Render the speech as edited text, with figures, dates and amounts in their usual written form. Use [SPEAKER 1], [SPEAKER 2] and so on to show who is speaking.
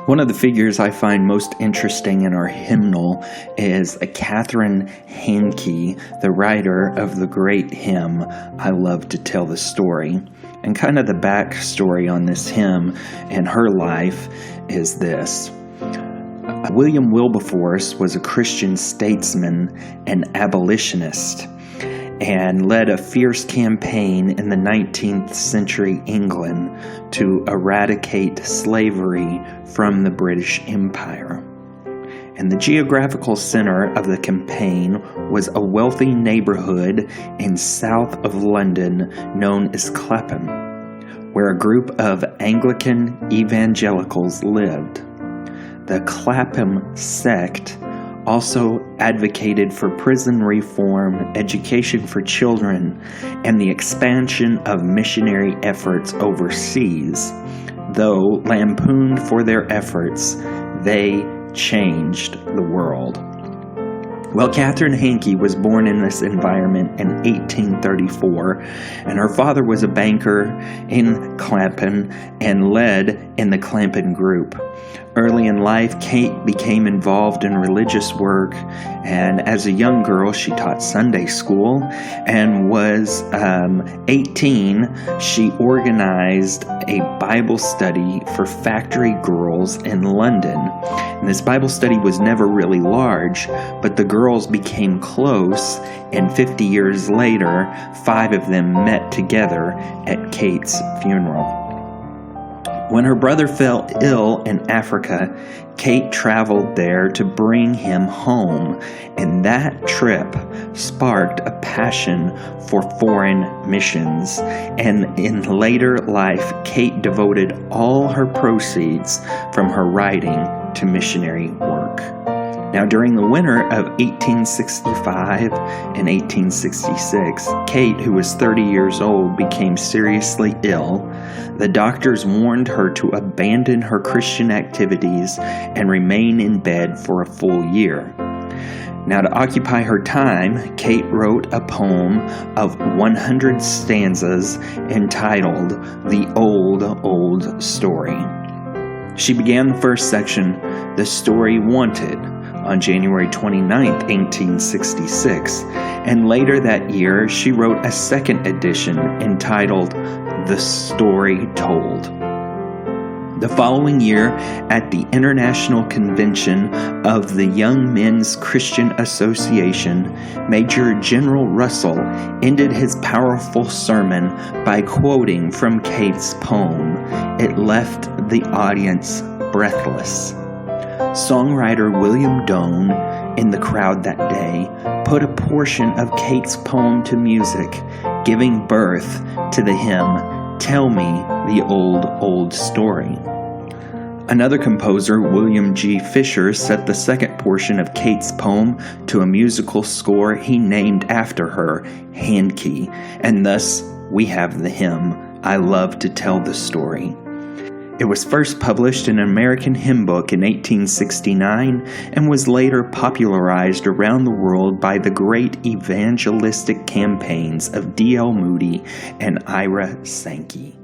[SPEAKER 1] One of the figures I find most interesting in our hymnal is Katherine Hankey, the writer of the great hymn, I Love to Tell the Story. And kind of the backstory on this hymn and her life is this. William Wilberforce was a Christian statesman and abolitionist and led a fierce campaign in the 19th century England to eradicate slavery from the British Empire. And the geographical center of the campaign was a wealthy neighborhood in south of London known as Clapham, where a group of Anglican evangelicals lived. The Clapham sect also advocated for prison reform, education for children, and the expansion of missionary efforts overseas. Though lampooned for their efforts, they changed the world. Well, Katherine Hankey was born in this environment in 1834, and her father was a banker in Clapham and led in the Clapham group. Early in life, Kate became involved in religious work, and as a young girl, she taught Sunday school, and was 18, she organized a Bible study for factory girls in London. And this Bible study was never really large, but the girls became close, and 50 years later, 5 of them met together at Kate's funeral. When her brother fell ill in Africa, Kate traveled there to bring him home, and that trip sparked a passion for foreign missions. And in later life, Kate devoted all her proceeds from her writing to missionary work. Now, during the winter of 1865 and 1866, Kate, who was 30 years old, became seriously ill. The doctors warned her to abandon her Christian activities and remain in bed for a full year. Now, to occupy her time, Kate wrote a poem of 100 stanzas entitled The Old Story. She began the first section, The Story Wanted, on January 29, 1866, and later that year she wrote a second edition entitled The Story Told. The following year, at the International Convention of the Young Men's Christian Association, Major General Russell ended his powerful sermon by quoting from Kate's poem. It left the audience breathless. Songwriter William Doane, in the crowd that day, put a portion of Kate's poem to music, giving birth to the hymn, Tell Me the Old Story. Another composer, William G. Fisher, set the second portion of Kate's poem to a musical score he named after her, Hankey, and thus we have the hymn, I Love to Tell the Story. It was first published in an American hymn book in 1869 and was later popularized around the world by the great evangelistic campaigns of D.L. Moody and Ira Sankey.